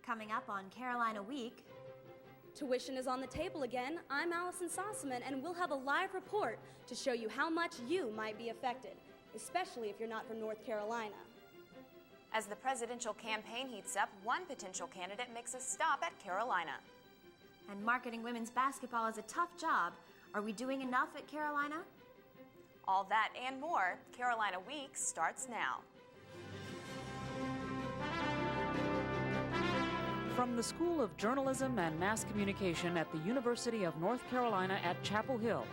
Coming up on Carolina Week. Tuition is on the table again. I'm Allison Sossaman, and we'll have a live report to show you how much you might be affected, especially if you're not from North Carolina. As the presidential campaign heats up, one potential candidate makes a stop at Carolina. And marketing women's basketball is a tough job. Are we doing enough at Carolina? All that and more, Carolina Week starts now. From the School of Journalism and Mass Communication at the University of North Carolina at Chapel Hill,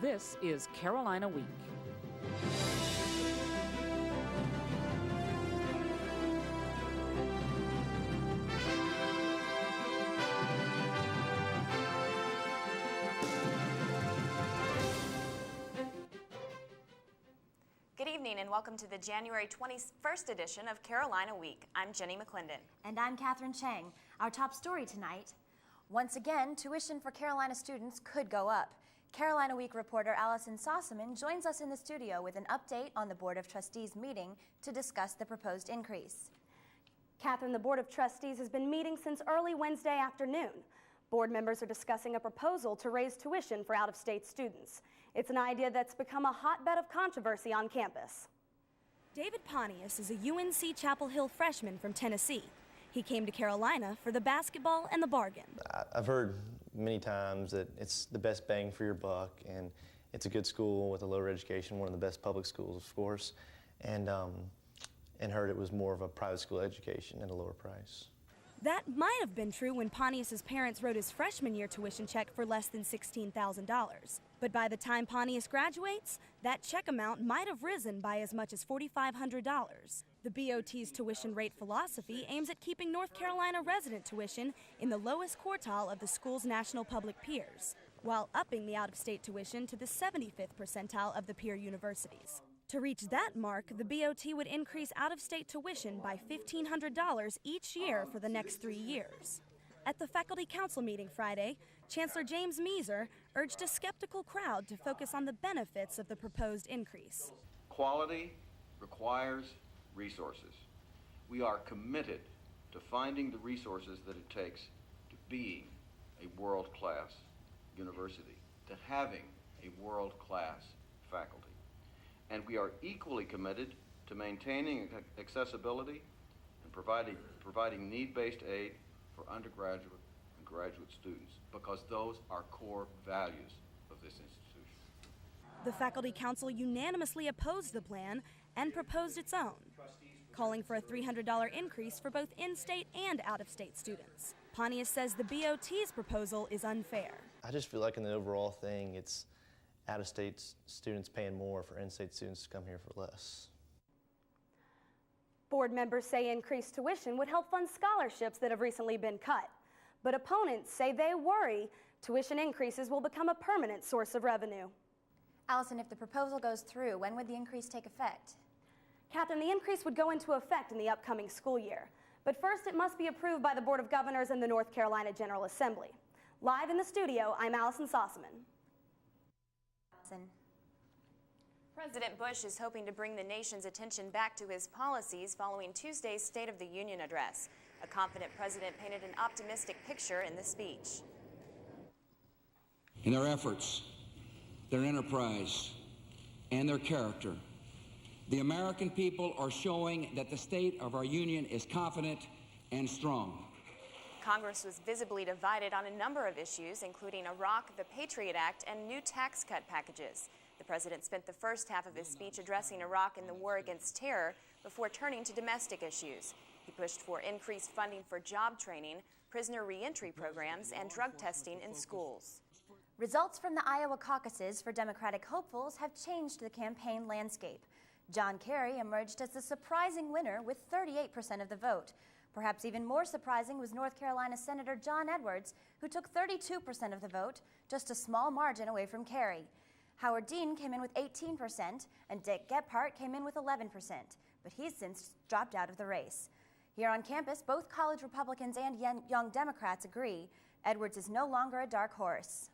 this is Carolina Week. Good evening and welcome to the January 21st edition of Carolina Week. I'm Jenny McClendon. And I'm Catherine Chang. Our top story tonight, once again, tuition for Carolina students could go up. Carolina Week reporter Allison Sossaman joins us in the studio with an update on the Board of Trustees meeting to discuss the proposed increase. Catherine, the Board of Trustees has been meeting since early Wednesday afternoon. Board members are discussing a proposal to raise tuition for out-of-state students. It's an idea that's become a hotbed of controversy on campus. David Pontius is a UNC Chapel Hill freshman from Tennessee. He came to Carolina for the basketball and the bargain. I've heard many times that it's the best bang for your buck, and it's a good school with a lower education, one of the best public schools, of course, and heard it was more of a private school education at a lower price. That might have been true when Pontius's parents wrote his freshman year tuition check for less than $16,000. But by the time Pontius graduates, that check amount might have risen by as much as $4,500. The BOT's tuition rate philosophy aims at keeping North Carolina resident tuition in the lowest quartile of the school's national public peers, while upping the out-of-state tuition to the 75th percentile of the peer universities. To reach that mark, the BOT would increase out-of-state tuition by $1,500 each year for the next 3 years. At the Faculty Council meeting Friday, Chancellor James Measer urged a skeptical crowd to focus on the benefits of the proposed increase. Quality requires resources. We are committed to finding the resources that it takes to being a world-class university, to having a world-class faculty. And we are equally committed to maintaining accessibility and providing need-based aid for undergraduate and graduate students, because those are core values of this institution. The Faculty Council unanimously opposed the plan and proposed its own, calling for a $300 increase for both in-state and out-of-state students. Pontius says the BOT's proposal is unfair. I just feel like in the overall thing, it's out-of-state students paying more for in-state students to come here for less. Board members say increased tuition would help fund scholarships that have recently been cut. But opponents say they worry tuition increases will become a permanent source of revenue. Allison, if the proposal goes through, when would the increase take effect? Catherine, the increase would go into effect in the upcoming school year. But first, it must be approved by the Board of Governors and the North Carolina General Assembly. Live in the studio, I'm Allison Sossaman. President Bush is hoping to bring the nation's attention back to his policies following Tuesday's State of the Union address. A confident president painted an optimistic picture in the speech. In their efforts, their enterprise, and their character, the American people are showing that the state of our union is confident and strong. Congress was visibly divided on a number of issues, including Iraq, the Patriot Act, and new tax cut packages. The president spent the first half of his speech addressing Iraq and the war against terror before turning to domestic issues. He pushed for increased funding for job training, prisoner reentry programs, and drug testing in schools. Results from the Iowa caucuses for Democratic hopefuls have changed the campaign landscape. John Kerry emerged as the surprising winner with 38% of the vote. Perhaps even more surprising was North Carolina Senator John Edwards, who took 32% of the vote, just a small margin away from Kerry. Howard Dean came in with 18%, and Dick Gephardt came in with 11%, but he's since dropped out of the race. Here on campus, both college Republicans and young Democrats agree Edwards is no longer a dark horse.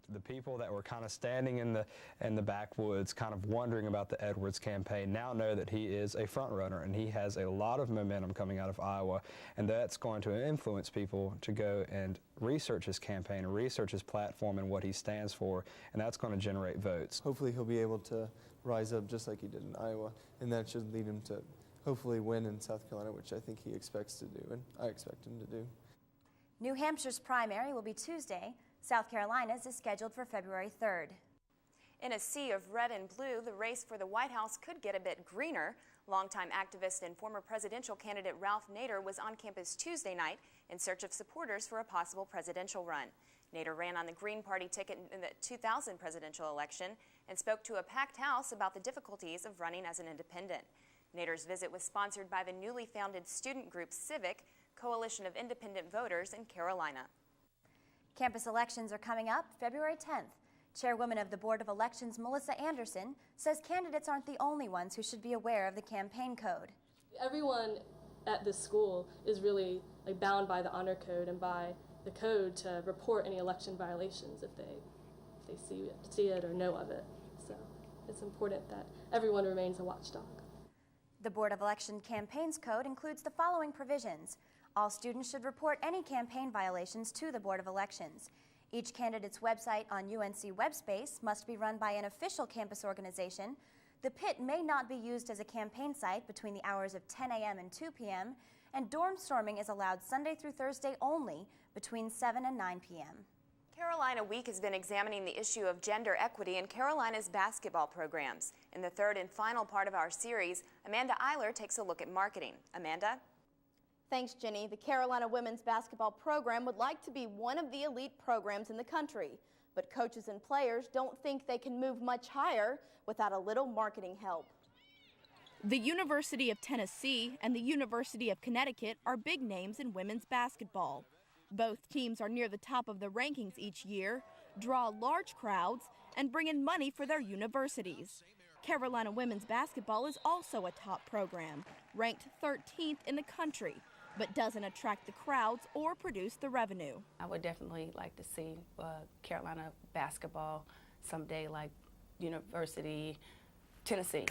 the people that were kind of standing in the backwoods, kind of wondering about the Edwards campaign, now know that he is a front runner and he has a lot of momentum coming out of Iowa, and that's going to influence people to go and research his campaign and research his platform and what he stands for, and that's going to generate votes. Hopefully he'll be able to rise up just like he did in Iowa, and that should lead him to hopefully win in South Carolina, which I think he expects to do, and I expect him to do. New Hampshire's primary will be Tuesday. South Carolina's is scheduled for February 3rd. In a sea of red and blue, the race for the White House could get a bit greener. Longtime activist and former presidential candidate Ralph Nader was on campus Tuesday night in search of supporters for a possible presidential run. Nader ran on the Green Party ticket in the 2000 presidential election and spoke to a packed house about the difficulties of running as an independent. Nader's visit was sponsored by the newly founded student group Civic, Coalition of Independent Voters in Carolina. Campus elections are coming up February 10th. Chairwoman of the Board of Elections, Melissa Anderson, says candidates aren't the only ones who should be aware of the campaign code. Everyone at this school is really bound by the honor code and by the code to report any election violations if they see it or know of it. So it's important that everyone remains a watchdog. The Board of Election Campaigns Code includes the following provisions. All students should report any campaign violations to the Board of Elections. Each candidate's website on UNC WebSpace must be run by an official campus organization. The pit may not be used as a campaign site between the hours of 10 a.m. and 2 p.m., and dorm storming is allowed Sunday through Thursday only between 7 and 9 p.m. Carolina Week has been examining the issue of gender equity in Carolina's basketball programs. In the third and final part of our series, Amanda Eiler takes a look at marketing. Amanda? Thanks, Jenny. The Carolina women's basketball program would like to be one of the elite programs in the country, but coaches and players don't think they can move much higher without a little marketing help. The University of Tennessee and the University of Connecticut are big names in women's basketball. Both teams are near the top of the rankings each year, draw large crowds, and bring in money for their universities. Carolina women's basketball is also a top program, ranked 13th in the country, but doesn't attract the crowds or produce the revenue. I would definitely like to see Carolina basketball someday like University, Tennessee,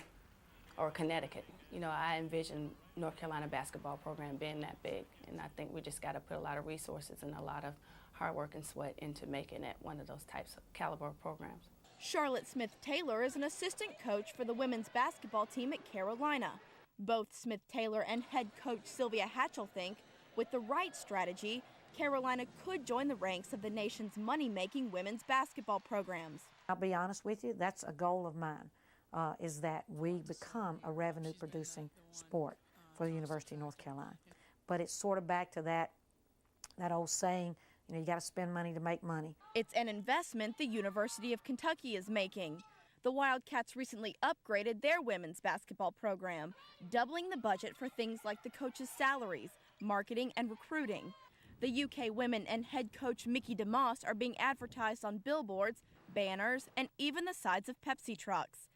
or Connecticut. You know, I envision North Carolina basketball program being that big, and I think we just got to put a lot of resources and a lot of hard work and sweat into making it one of those types of caliber programs. Charlotte Smith-Taylor is an assistant coach for the women's basketball team at Carolina. Both Smith-Taylor and head coach Sylvia Hatchell think, with the right strategy, Carolina could join the ranks of the nation's money-making women's basketball programs. I'll be honest with you, that's a goal of mine, is that we become a revenue-producing sport for the University of North Carolina. But it's sort of back to that old saying, you got to spend money to make money. It's an investment the University of Kentucky is making. The Wildcats recently upgraded their women's basketball program, doubling the budget for things like the coaches' salaries, marketing, and recruiting. The UK women and head coach Mickey DeMoss are being advertised on billboards, banners, and even the sides of Pepsi trucks.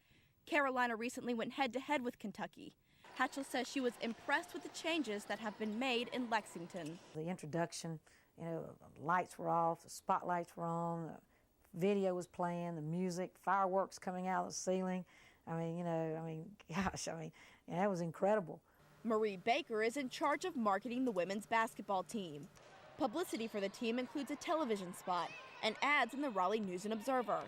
Carolina recently went head-to-head with Kentucky. Hatchell says she was impressed with the changes that have been made in Lexington. The introduction, lights were off, the spotlights were on, the video was playing, the music, fireworks coming out of the ceiling. Gosh, that was incredible. Marie Baker is in charge of marketing the women's basketball team. Publicity for the team includes a television spot and ads in the Raleigh News and Observer.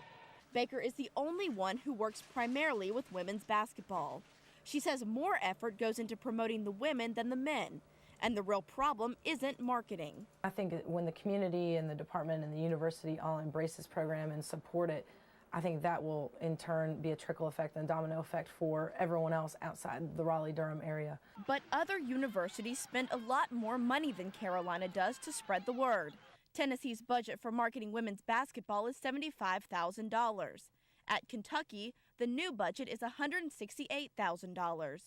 Baker is the only one who works primarily with women's basketball. She says more effort goes into promoting the women than the men, and the real problem isn't marketing. I think when the community and the department and the university all embrace this program and support it, I think that will in turn be a trickle effect and domino effect for everyone else outside the Raleigh-Durham area. But other universities spend a lot more money than Carolina does to spread the word. Tennessee's budget for marketing women's basketball is $75,000. At Kentucky, the new budget is $168,000.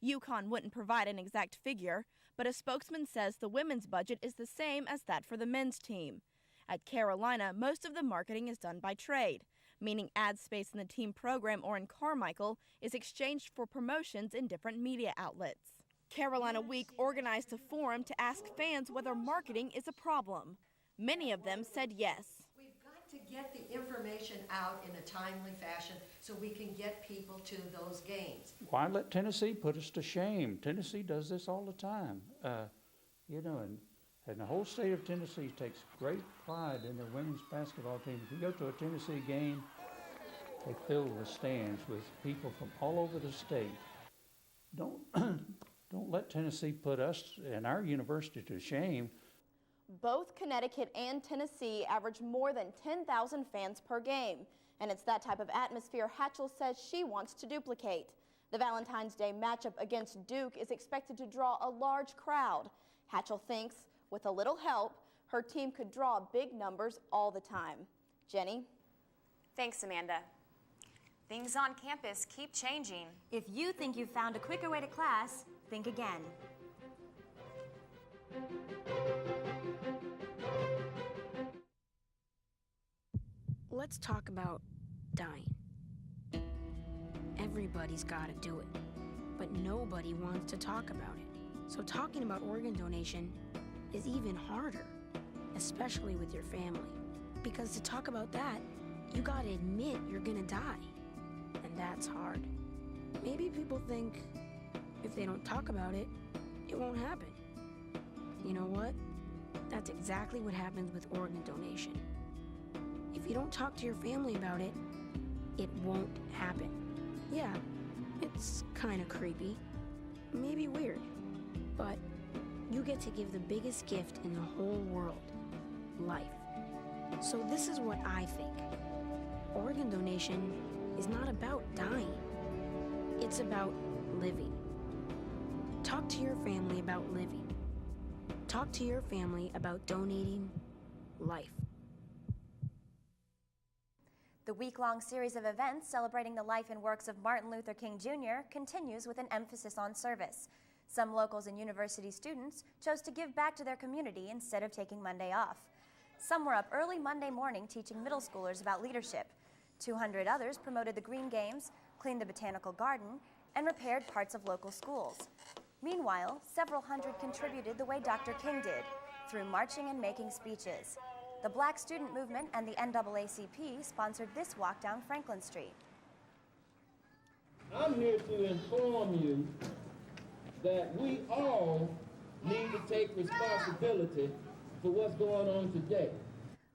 UConn wouldn't provide an exact figure, but a spokesman says the women's budget is the same as that for the men's team. At Carolina, most of the marketing is done by trade, meaning ad space in the team program or in Carmichael is exchanged for promotions in different media outlets. Carolina Week organized a forum to ask fans whether marketing is a problem. Many of them said yes. to get the information out in a timely fashion so we can get people to those games. Why let Tennessee put us to shame? Tennessee does this all the time. You know, and the whole state of Tennessee takes great pride in their women's basketball team. If you go to a Tennessee game, they fill the stands with people from all over the state. Don't let Tennessee put us and our university to shame. Both Connecticut and Tennessee average more than 10,000 fans per game, and it's that type of atmosphere Hatchell says she wants to duplicate. The Valentine's Day matchup against Duke is expected to draw a large crowd. Hatchell thinks, with a little help, her team could draw big numbers all the time. Jenny? Thanks, Amanda. Things on campus keep changing. If you think you've found a quicker way to class, think again. Let's talk about dying. Everybody's got to do it, but nobody wants to talk about it. So talking about organ donation is even harder, especially with your family. Because to talk about that, you got to admit you're going to die. And that's hard. Maybe people think if they don't talk about it, it won't happen. You know what? That's exactly what happens with organ donation. If you don't talk to your family about it, it won't happen. Yeah, it's kind of creepy, maybe weird, but you get to give the biggest gift in the whole world, life. So this is what I think. Organ donation is not about dying. It's about living. Talk to your family about living. Talk to your family about donating life. The week-long series of events celebrating the life and works of Martin Luther King Jr. continues with an emphasis on service. Some locals and university students chose to give back to their community instead of taking Monday off. Some were up early Monday morning teaching middle schoolers about leadership. 200 others promoted the Green Games, cleaned the botanical garden, and repaired parts of local schools. Meanwhile, several hundred contributed the way Dr. King did, through marching and making speeches. The Black Student Movement and the NAACP sponsored this walk down Franklin Street. I'm here to inform you that we all need to take responsibility for what's going on today.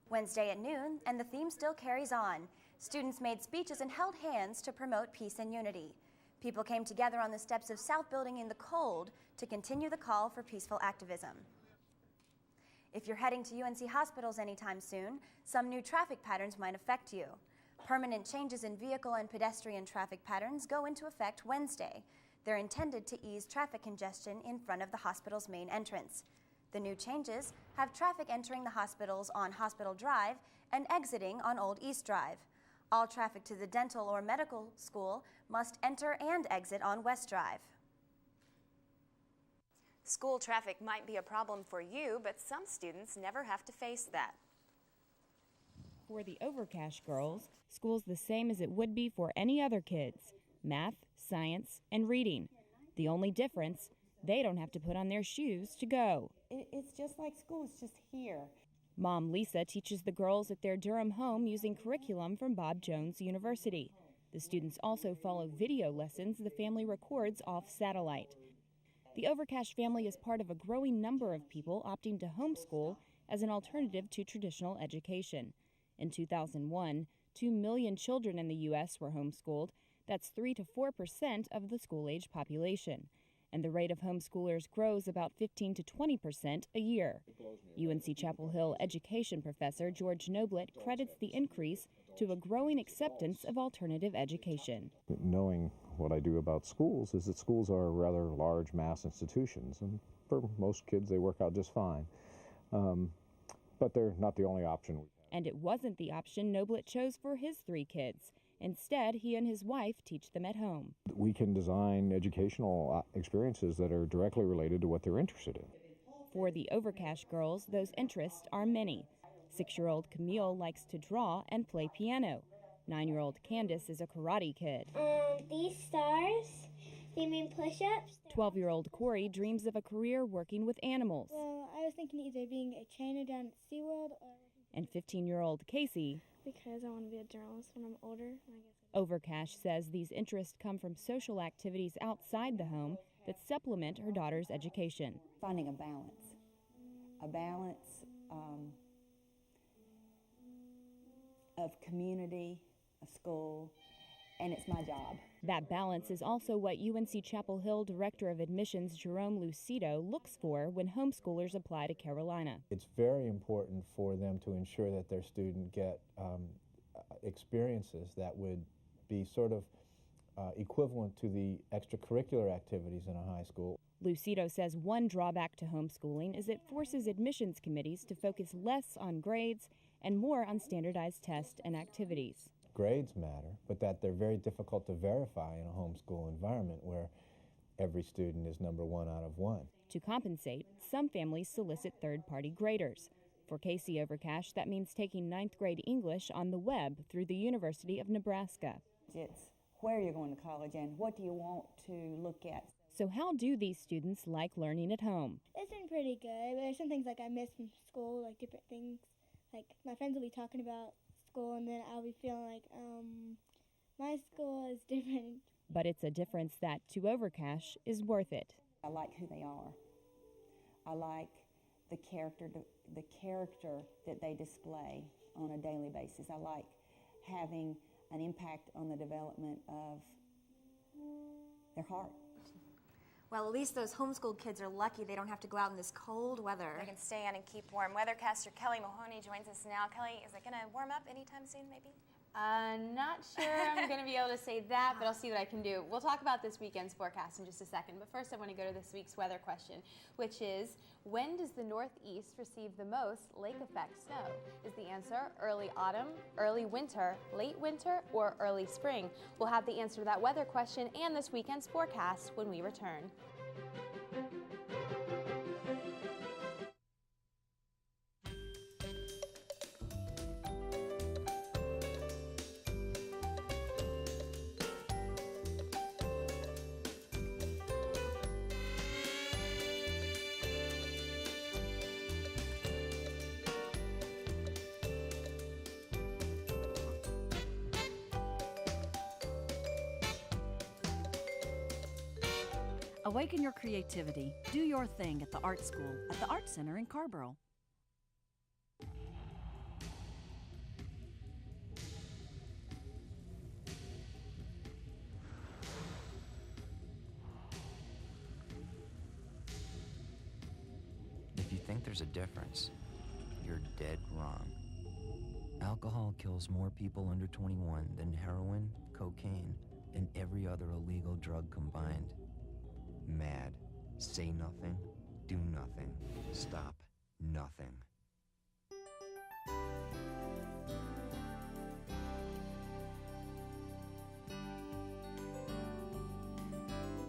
Wednesday at noon, and the theme still carries on. Students made speeches and held hands to promote peace and unity. People came together on the steps of South Building in the cold to continue the call for peaceful activism. If you're heading to UNC hospitals anytime soon, some new traffic patterns might affect you. Permanent changes in vehicle and pedestrian traffic patterns go into effect Wednesday. They're intended to ease traffic congestion in front of the hospital's main entrance. The new changes have traffic entering the hospitals on Hospital Drive and exiting on Old East Drive. All traffic to the dental or medical school must enter and exit on West Drive. School traffic might be a problem for you, but some students never have to face that. For the Overcash girls, school's the same as it would be for any other kids. Math, science, and reading. The only difference, they don't have to put on their shoes to go. It's just like school, it's just here. Mom Lisa teaches the girls at their Durham home using curriculum from Bob Jones University. The students also follow video lessons the family records off satellite. The Overcash family is part of a growing number of people opting to homeschool as an alternative to traditional education. In 2001, 2 million children in the U.S. were homeschooled. That's 3 to 4% of the school-age population. And the rate of homeschoolers grows about 15 to 20% a year. UNC Chapel Hill education professor George Noblet credits the increase to a growing acceptance of alternative education. Knowing what I do about schools is that schools are rather large mass institutions, and for most kids they work out just fine. But they're not the only option. And it wasn't the option Noblet chose for his 3 kids. Instead, he and his wife teach them at home. We can design educational experiences that are directly related to what they're interested in. For the Overcash girls, those interests are many. 6-year-old Camille likes to draw and play piano. 9-year-old Candace is a karate kid. These stars, they mean push-ups. 12-year-old Corey dreams of a career working with animals. Well, I was thinking either being a trainer down at SeaWorld or... And 15-year-old Casey, because I want to be a journalist when I'm older. Overcash says these interests come from social activities outside the home that supplement her daughter's education. Finding a balance of community, of school, and it's my job. That balance is also what UNC Chapel Hill Director of Admissions Jerome Lucido looks for when homeschoolers apply to Carolina. It's very important for them to ensure that their student get experiences that would be sort of equivalent to the extracurricular activities in a high school. Lucido says one drawback to homeschooling is it forces admissions committees to focus less on grades and more on standardized tests and activities. Grades matter, but that they're very difficult to verify in a homeschool environment where every student is number 1 out of 1. To compensate, some families solicit third-party graders. For Casey Overcash, that means taking 9th grade English on the web through the University of Nebraska. It's where you're going to college and what do you want to look at. So how do these students like learning at home? It's been pretty good. There's some things like I miss from school, like different things. Like my friends will be talking about school and then I'll be feeling like my school is different. But it's a difference that, to Overcash, is worth it. I like who they are. I like the character that they display on a daily basis. I like having an impact on the development of their heart. Well, at least those homeschooled kids are lucky they don't have to go out in this cold weather. They can stay on and keep warm. Weathercaster Kelly Mahoney joins us now. Kelly, is it going to warm up anytime soon, maybe? Not sure I'm going to be able to say that, but I'll see what I can do. We'll talk about this weekend's forecast in just a second, but first I want to go to this week's weather question, which is, when does the Northeast receive the most lake effect snow? Is the answer early autumn, early winter, late winter, or early spring? We'll have the answer to that weather question and this weekend's forecast when we return. Awaken your creativity. Do your thing at the Art School at the Art Center in Carrboro. If you think there's a difference, you're dead wrong. Alcohol kills more people under 21 than heroin, cocaine, and every other illegal drug combined. MAD. Say nothing, do nothing, stop nothing.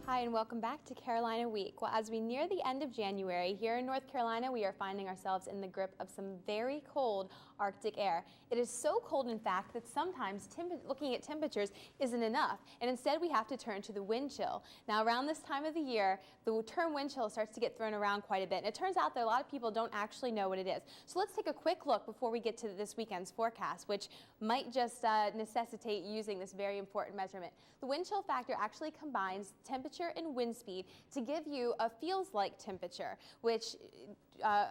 Hi, and welcome back to Carolina Week. Well, as we near the end of January, here in North Carolina, we are finding ourselves in the grip of some very cold Arctic air. It is so cold, in fact, that sometimes looking at temperatures isn't enough, and instead we have to turn to the wind chill. Now, around this time of the year, the term wind chill starts to get thrown around quite a bit, and it turns out that a lot of people don't actually know what it is. So let's take a quick look before we get to this weekend's forecast, which might just necessitate using this very important measurement. The wind chill factor actually combines temperature and wind speed to give you a feels-like temperature, which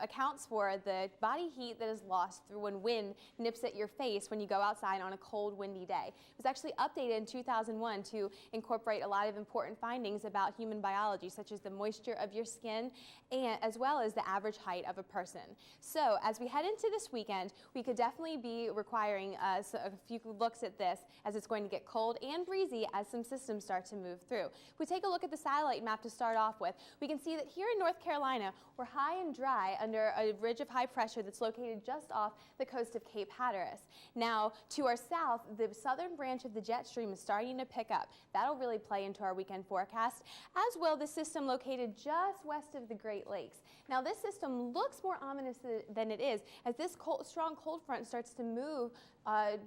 accounts for the body heat that is lost through when wind nips at your face when you go outside on a cold, windy day. It was actually updated in 2001 to incorporate a lot of important findings about human biology, such as the moisture of your skin, and as well as the average height of a person. So as we head into this weekend, we could definitely be requiring a few looks at this, as it's going to get cold and breezy as some systems start to move through. If we take a look at the satellite map to start off with, we can see that here in North Carolina, we're high and dry under a ridge of high pressure that's located just off the coast of Cape Hatteras. Now, to our south, the southern branch of the jet stream is starting to pick up. That'll really play into our weekend forecast, as will the system located just west of the Great Lakes. Now, this system looks more ominous than it is, as this strong cold front starts to move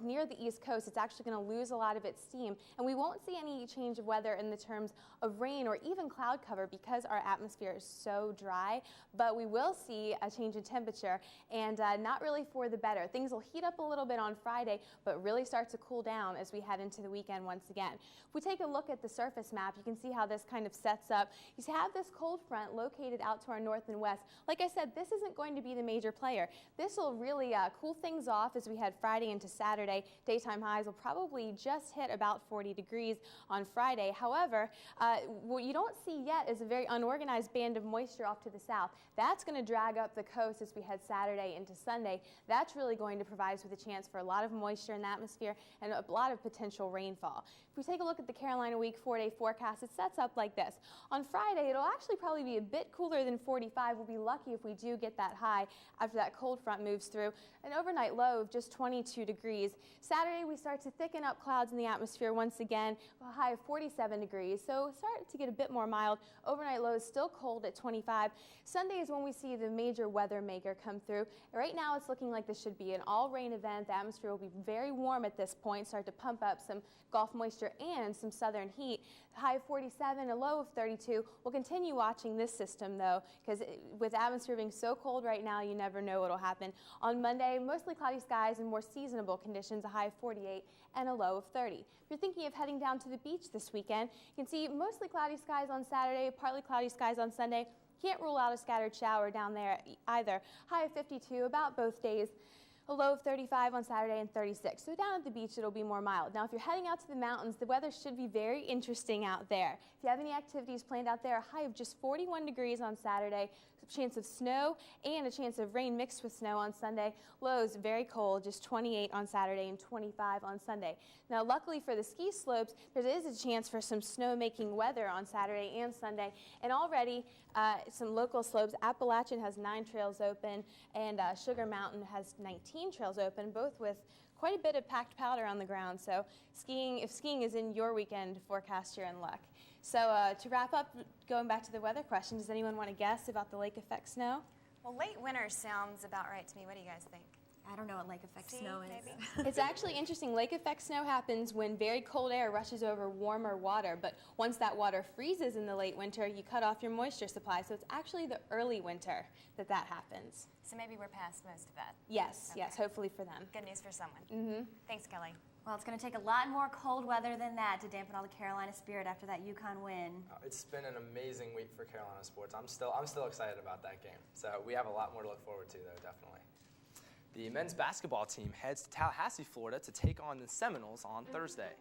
near the East Coast. It's actually going to lose a lot of its steam, and we won't see any change of weather in the terms of rain or even cloud cover because our atmosphere is so dry, but we will see a change in temperature, and not really for the better. Things will heat up a little bit on Friday, but really start to cool down as we head into the weekend once again. If we take a look at the surface map, you can see how this kind of sets up. You have this cold front located out to our north and west. Like I said, this isn't going to be the major player. This will really cool things off as we head Friday into Saturday. Daytime highs will probably just hit about 40 degrees on Friday. However, what you don't see yet is a very unorganized band of moisture off to the south. That's going to drag up the coast as we head Saturday into Sunday. That's really going to provide us with a chance for a lot of moisture in the atmosphere and a lot of potential rainfall. If we take a look at the Carolina Week 4-day forecast, it sets up like this. On Friday, it'll actually probably be a bit cooler than 45. We'll be lucky if we do get that high after that cold front moves through. An overnight low of just 22 degrees. Saturday, we start to thicken up clouds in the atmosphere once again, a high of 47 degrees. So start to get a bit more mild. Overnight low is still cold at 25. Sunday is when we see the major weather maker come through. Right now, it's looking like this should be an all-rain event. The atmosphere will be very warm at this point, start to pump up some Gulf moisture and some southern heat. High of 47, a low of 32. We'll continue watching this system, though, because with the atmosphere being so cold right now, you never know what will happen. On Monday, mostly cloudy skies and more seasonable conditions, a high of 48 and a low of 30. If you're thinking of heading down to the beach this weekend, you can see mostly cloudy skies on Saturday, partly cloudy skies on Sunday. Can't rule out a scattered shower down there either. High of 52 about both days. A low of 35 on Saturday and 36. So down at the beach, it'll be more mild. Now, if you're heading out to the mountains, the weather should be very interesting out there. If you have any activities planned out there, a high of just 41 degrees on Saturday, a chance of snow and a chance of rain mixed with snow on Sunday. Lows very cold, just 28 on Saturday and 25 on Sunday. Now, luckily for the ski slopes, there is a chance for some snow-making weather on Saturday and Sunday. And already, some local slopes. Appalachian has 9 trails open, and Sugar Mountain has 19 trails open, both with quite a bit of packed powder on the ground. So if skiing is in your weekend forecast, you're in luck. So to wrap up, going back to the weather question, does anyone want to guess about the lake effect snow? Well, late winter sounds about right to me. What do you guys think? I don't know what lake effect snow is. It's actually interesting. Lake effect snow happens when very cold air rushes over warmer water, but once that water freezes in the late winter, you cut off your moisture supply. So it's actually the early winter that happens. So maybe we're past most of that. Yes, okay. Yes, hopefully for them. Good news for someone. Mm-hmm. Thanks, Kelly. Well, it's going to take a lot more cold weather than that to dampen all the Carolina spirit after that UConn win. It's been an amazing week for Carolina sports. I'm still excited about that game. So we have a lot more to look forward to, though, definitely. The men's basketball team heads to Tallahassee, Florida to take on the Seminoles on Thursday.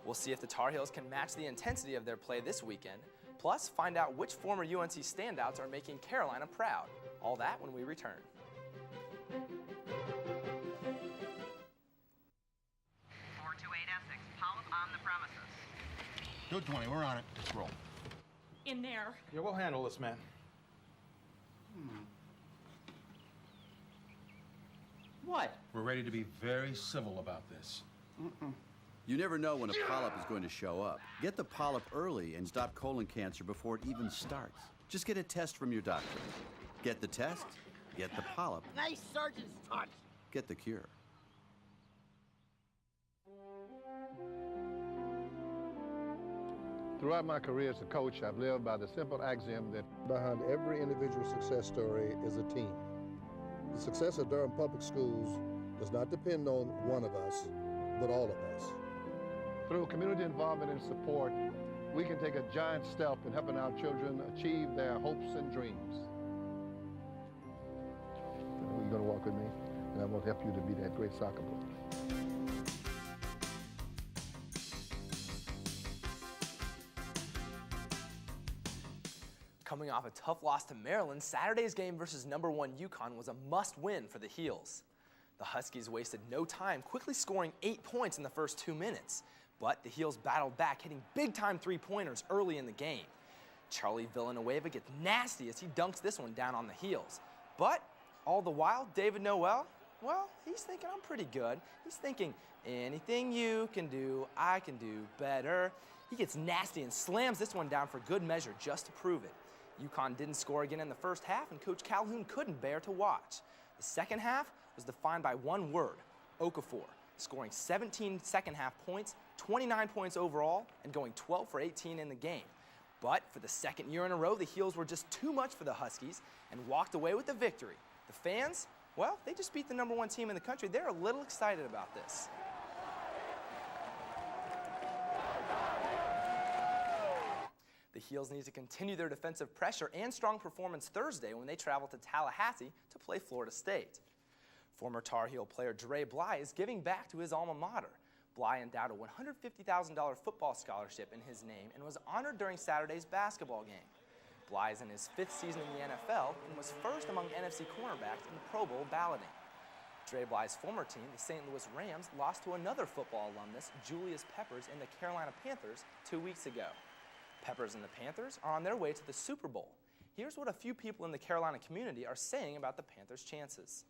We'll see if the Tar Heels can match the intensity of their play this weekend, plus find out which former UNC standouts are making Carolina proud. All that when we return. 428 Essex, Polyp on the premises. 220, we're on it. Let's roll. In there. Yeah, we'll handle this, man. What? We're ready to be very civil about this. You never know when a polyp is going to show up. Get the polyp early and stop colon cancer before it even starts. Just get a test from your doctor. Get the test, get the polyp, Nice surgeon's touch. get the cure. Throughout my career as a coach, I've lived by the simple axiom that behind every individual success story is a team. The success of Durham Public Schools does not depend on one of us, but all of us. Through community involvement and support, we can take a giant step in helping our children achieve their hopes and dreams. You're going to walk with me, and I'm going to help you to be that great soccer player. Coming off a tough loss to Maryland, Saturday's game versus #1 UConn was a must-win for the Heels. The Huskies wasted no time, quickly scoring 8 points in the first 2 minutes. But the Heels battled back, hitting big-time three-pointers early in the game. Charlie Villanueva gets nasty as he dunks this one down on the Heels. But all the while, David Noel, well, he's thinking I'm pretty good. He's thinking, anything you can do, I can do better. He gets nasty and slams this one down for good measure just to prove it. UConn didn't score again in the first half, and Coach Calhoun couldn't bear to watch. The second half was defined by one word, Okafor, scoring 17 second-half points, 29 points overall, and going 12 for 18 in the game. But for the second year in a row, the Heels were just too much for the Huskies and walked away with the victory. The fans, well, they just beat the #1 team in the country. They're a little excited about this. The Heels need to continue their defensive pressure and strong performance Thursday when they travel to Tallahassee to play Florida State. Former Tar Heel player Dre Bly is giving back to his alma mater. Bly endowed a $150,000 football scholarship in his name and was honored during Saturday's basketball game. Bly is in his 5th season in the NFL and was first among NFC cornerbacks in the Pro Bowl balloting. Dre Bly's former team, the St. Louis Rams, lost to another football alumnus, Julius Peppers, and the Carolina Panthers 2 weeks ago. Peppers and the Panthers are on their way to the Super Bowl. Here's what a few people in the Carolina community are saying about the Panthers' chances.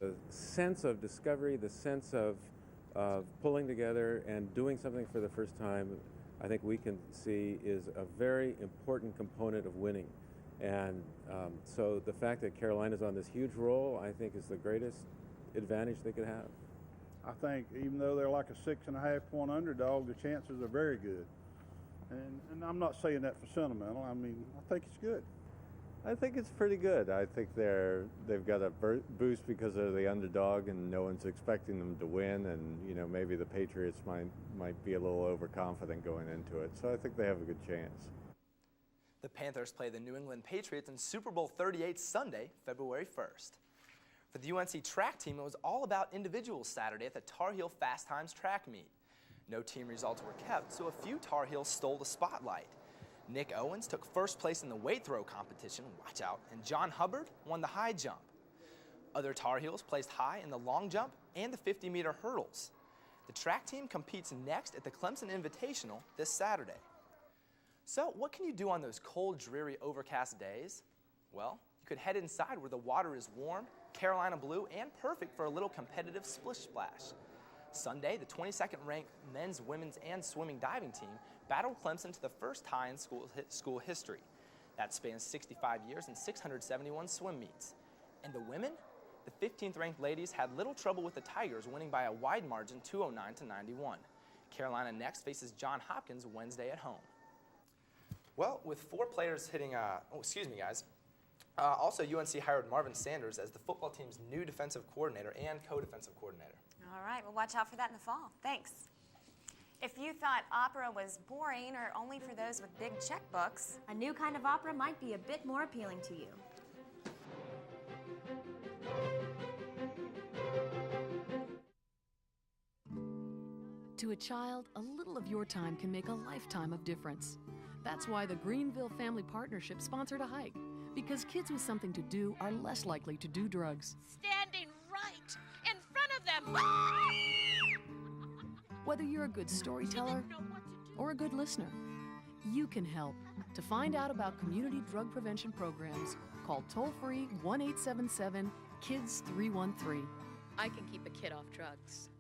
The sense of discovery, the sense of pulling together and doing something for the first time, I think we can see is a very important component of winning. And so the fact that Carolina's on this huge roll, I think, is the greatest advantage they could have. I think even though they're like a 6.5-point underdog, the chances are very good. And I'm not saying that for sentimental. I mean, I think it's good. I think it's pretty good. I think they've got a boost because they're the underdog and no one's expecting them to win, and you know, maybe the Patriots might be a little overconfident going into it. So I think they have a good chance. The Panthers play the New England Patriots in Super Bowl 38 Sunday, February 1st. For the UNC track team, it was all about individuals Saturday at the Tar Heel Fast Times track meet. No team results were kept, so a few Tar Heels stole the spotlight. Nick Owens took first place in the weight throw competition, watch out, and John Hubbard won the high jump. Other Tar Heels placed high in the long jump and the 50-meter hurdles. The track team competes next at the Clemson Invitational this Saturday. So what can you do on those cold, dreary, overcast days? Well, you could head inside where the water is warm, Carolina blue, and perfect for a little competitive splish splash. Sunday, the 22nd ranked men's, women's, and swimming diving team battled Clemson to the first tie in school history. That spans 65 years and 671 swim meets. And the women? The 15th ranked ladies had little trouble with the Tigers, winning by a wide margin 209-91. Carolina next faces Johns Hopkins Wednesday at home. Well, with 4 players hitting, also, UNC hired Marvin Sanders as the football team's new defensive coordinator and co-defensive coordinator. All right, well, watch out for that in the fall. Thanks. If you thought opera was boring or only for those with big checkbooks, a new kind of opera might be a bit more appealing to you. To a child, a little of your time can make a lifetime of difference. That's why the Greenville Family Partnership sponsored a hike, because kids with something to do are less likely to do drugs. Standing right in front of them. Whether you're a good storyteller or a good listener, you can help. To find out about community drug prevention programs, call toll-free 1-877-KIDS-313. I can keep a kid off drugs.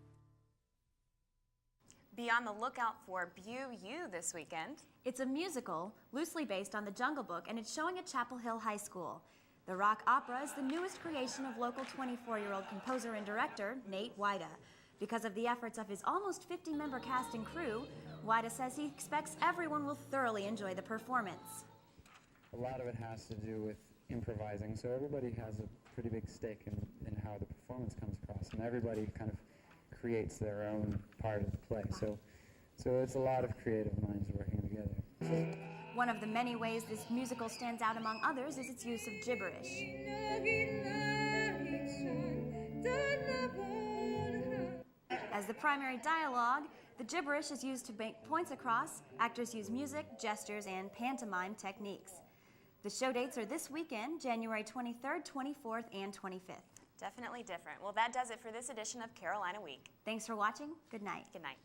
be on the lookout for Bu U this weekend. It's a musical loosely based on The Jungle Book, and it's showing at Chapel Hill High School. The rock opera is the newest creation of local 24-year-old composer and director Nate Wida. Because of the efforts of his almost 50-member cast and crew, Wida says he expects everyone will thoroughly enjoy the performance. A lot of it has to do with improvising, so everybody has a pretty big stake in how the performance comes across, and everybody kind of creates their own part of the play. So it's a lot of creative minds working together. One of the many ways this musical stands out among others is its use of gibberish. As the primary dialogue, the gibberish is used to make points across. Actors use music, gestures, and pantomime techniques. The show dates are this weekend, January 23rd, 24th, and 25th. Definitely different. Well, that does it for this edition of Carolina Week. Thanks for watching. Good night. Good night.